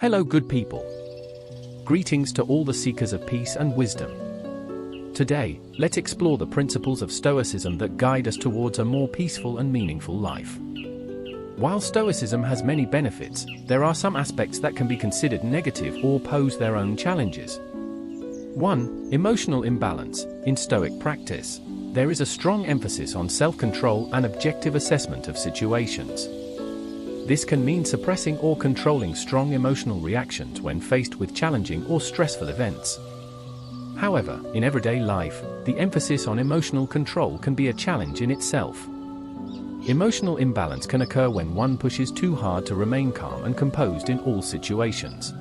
Hello good people. Greetings to all the seekers of peace and wisdom. Today, let's explore the principles of Stoicism that guide us towards a more peaceful and meaningful life. While Stoicism has many benefits, there are some aspects that can be considered negative or pose their own challenges. 1. Emotional imbalance. In Stoic practice, there is a strong emphasis on self-control and objective assessment of situations. This can mean suppressing or controlling strong emotional reactions when faced with challenging or stressful events. However, in everyday life, the emphasis on emotional control can be a challenge in itself. Emotional imbalance can occur when one pushes too hard to remain calm and composed in all situations.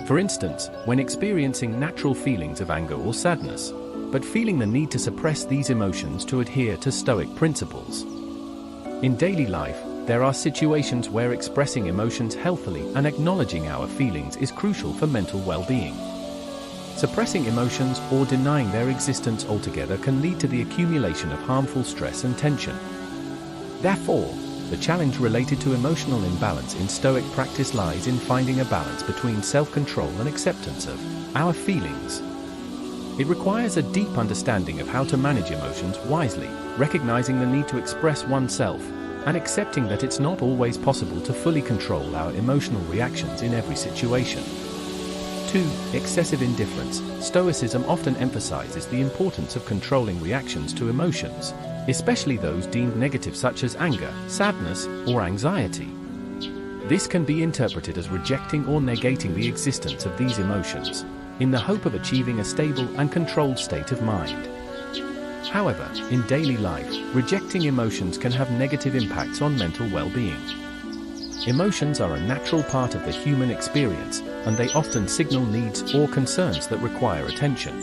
For instance, when experiencing natural feelings of anger or sadness, but feeling the need to suppress these emotions to adhere to Stoic principles. In daily life, there are situations where expressing emotions healthily and acknowledging our feelings is crucial for mental well-being. Suppressing emotions or denying their existence altogether can lead to the accumulation of harmful stress and tension. Therefore, the challenge related to emotional imbalance in Stoic practice lies in finding a balance between self-control and acceptance of our feelings. It requires a deep understanding of how to manage emotions wisely, recognizing the need to express oneself, and accepting that it's not always possible to fully control our emotional reactions in every situation. 2. Excessive indifference. Stoicism often emphasizes the importance of controlling reactions to emotions, especially those deemed negative such as anger, sadness, or anxiety. This can be interpreted as rejecting or negating the existence of these emotions, in the hope of achieving a stable and controlled state of mind. However, in daily life, rejecting emotions can have negative impacts on mental well-being. Emotions are a natural part of the human experience, and they often signal needs or concerns that require attention.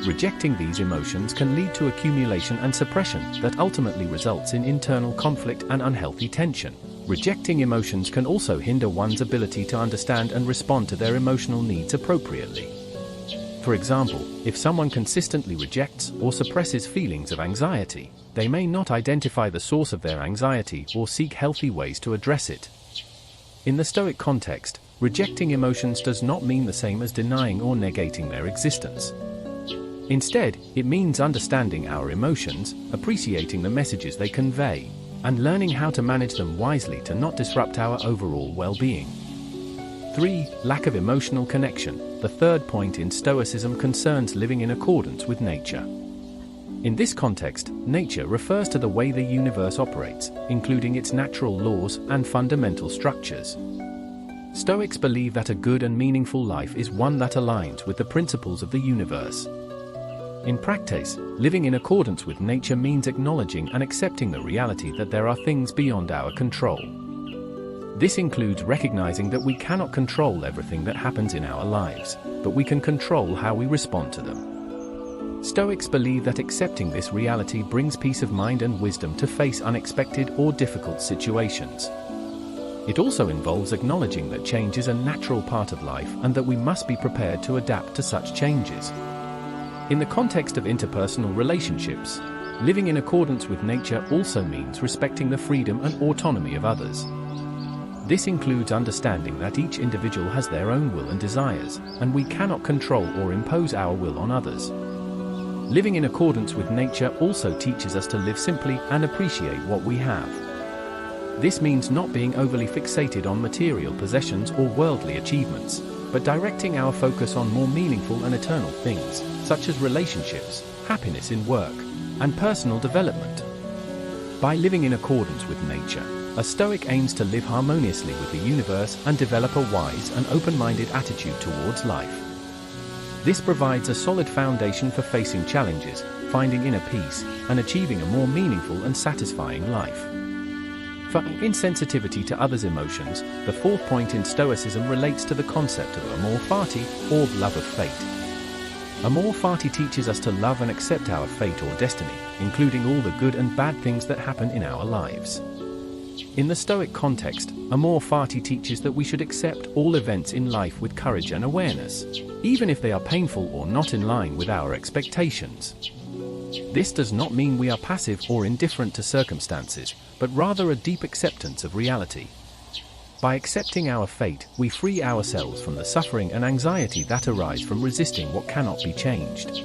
Rejecting these emotions can lead to accumulation and suppression that ultimately results in internal conflict and unhealthy tension. Rejecting emotions can also hinder one's ability to understand and respond to their emotional needs appropriately. For example, if someone consistently rejects or suppresses feelings of anxiety, they may not identify the source of their anxiety or seek healthy ways to address it. In the Stoic context, rejecting emotions does not mean the same as denying or negating their existence. Instead, it means understanding our emotions, appreciating the messages they convey, and learning how to manage them wisely to not disrupt our overall well-being. 3. Lack of emotional connection. The third point in Stoicism concerns living in accordance with nature. In this context, nature refers to the way the universe operates, including its natural laws and fundamental structures. Stoics believe that a good and meaningful life is one that aligns with the principles of the universe. In practice, living in accordance with nature means acknowledging and accepting the reality that there are things beyond our control. This includes recognizing that we cannot control everything that happens in our lives, but we can control how we respond to them. Stoics believe that accepting this reality brings peace of mind and wisdom to face unexpected or difficult situations. It also involves acknowledging that change is a natural part of life and that we must be prepared to adapt to such changes. In the context of interpersonal relationships, living in accordance with nature also means respecting the freedom and autonomy of others. This includes understanding that each individual has their own will and desires, and we cannot control or impose our will on others. Living in accordance with nature also teaches us to live simply and appreciate what we have. This means not being overly fixated on material possessions or worldly achievements, but directing our focus on more meaningful and eternal things, such as relationships, happiness in work, and personal development. By living in accordance with nature, a Stoic aims to live harmoniously with the universe and develop a wise and open-minded attitude towards life. This provides a solid foundation for facing challenges, finding inner peace, and achieving a more meaningful and satisfying life. For insensitivity to others' emotions, the fourth point in Stoicism relates to the concept of amor fati, or love of fate. Amor fati teaches us to love and accept our fate or destiny, including all the good and bad things that happen in our lives. In the Stoic context, amor fati teaches that we should accept all events in life with courage and awareness, even if they are painful or not in line with our expectations. This does not mean we are passive or indifferent to circumstances, but rather a deep acceptance of reality. By accepting our fate, we free ourselves from the suffering and anxiety that arise from resisting what cannot be changed.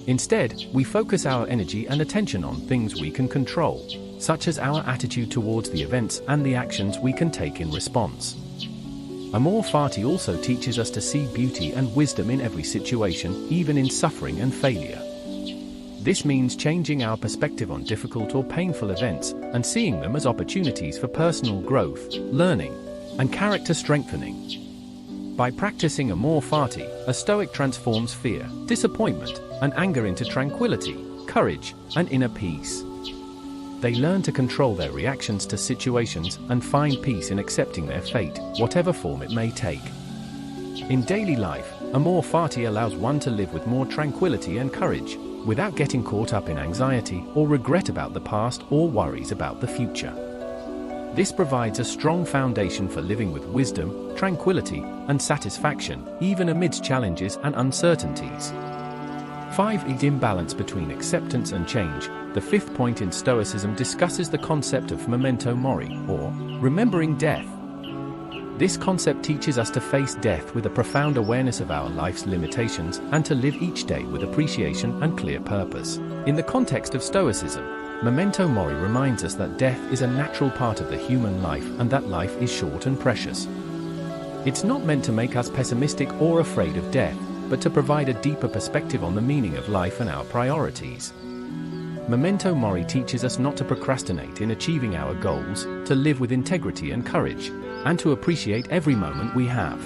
Instead, we focus our energy and attention on things we can control, such as our attitude towards the events and the actions we can take in response. Amor Fati also teaches us to see beauty and wisdom in every situation, even in suffering and failure. This means changing our perspective on difficult or painful events and seeing them as opportunities for personal growth, learning, and character strengthening. By practicing Amor Fati, a Stoic transforms fear, disappointment, and anger into tranquility, courage, and inner peace. They learn to control their reactions to situations and find peace in accepting their fate, whatever form it may take. In daily life, Amor Fati allows one to live with more tranquility and courage, without getting caught up in anxiety or regret about the past or worries about the future. This provides a strong foundation for living with wisdom, tranquility, and satisfaction, even amidst challenges and uncertainties. 5. Imbalance between acceptance and change. The fifth point in Stoicism discusses the concept of memento mori, or remembering death. This concept teaches us to face death with a profound awareness of our life's limitations and to live each day with appreciation and clear purpose. In the context of Stoicism, memento mori reminds us that death is a natural part of the human life and that life is short and precious. It's not meant to make us pessimistic or afraid of death, but to provide a deeper perspective on the meaning of life and our priorities. Memento mori teaches us not to procrastinate in achieving our goals, to live with integrity and courage, and to appreciate every moment we have.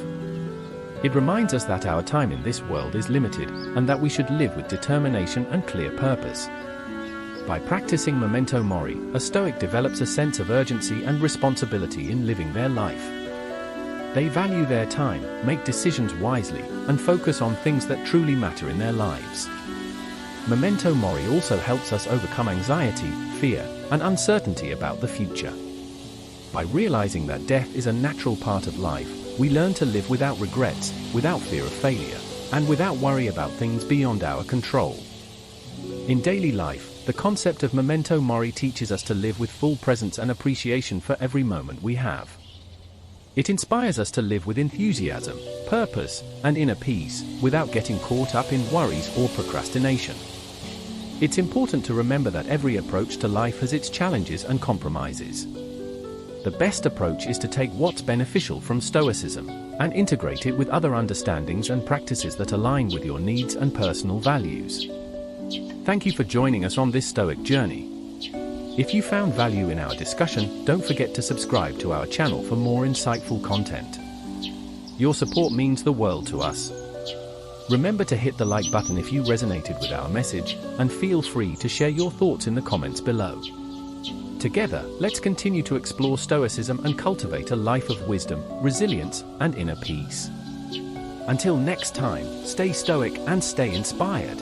It reminds us that our time in this world is limited, and that we should live with determination and clear purpose. By practicing memento mori, a Stoic develops a sense of urgency and responsibility in living their life. They value their time, make decisions wisely, and focus on things that truly matter in their lives. Memento mori also helps us overcome anxiety, fear, and uncertainty about the future. By realizing that death is a natural part of life, we learn to live without regrets, without fear of failure, and without worry about things beyond our control. In daily life, the concept of memento mori teaches us to live with full presence and appreciation for every moment we have. It inspires us to live with enthusiasm, purpose, and inner peace, without getting caught up in worries or procrastination. It's important to remember that every approach to life has its challenges and compromises. The best approach is to take what's beneficial from Stoicism and integrate it with other understandings and practices that align with your needs and personal values. Thank you for joining us on this Stoic journey. If you found value in our discussion, don't forget to subscribe to our channel for more insightful content. Your support means the world to us. Remember to hit the like button if you resonated with our message, and feel free to share your thoughts in the comments below. Together, let's continue to explore Stoicism and cultivate a life of wisdom, resilience, and inner peace. Until next time, stay Stoic and stay inspired.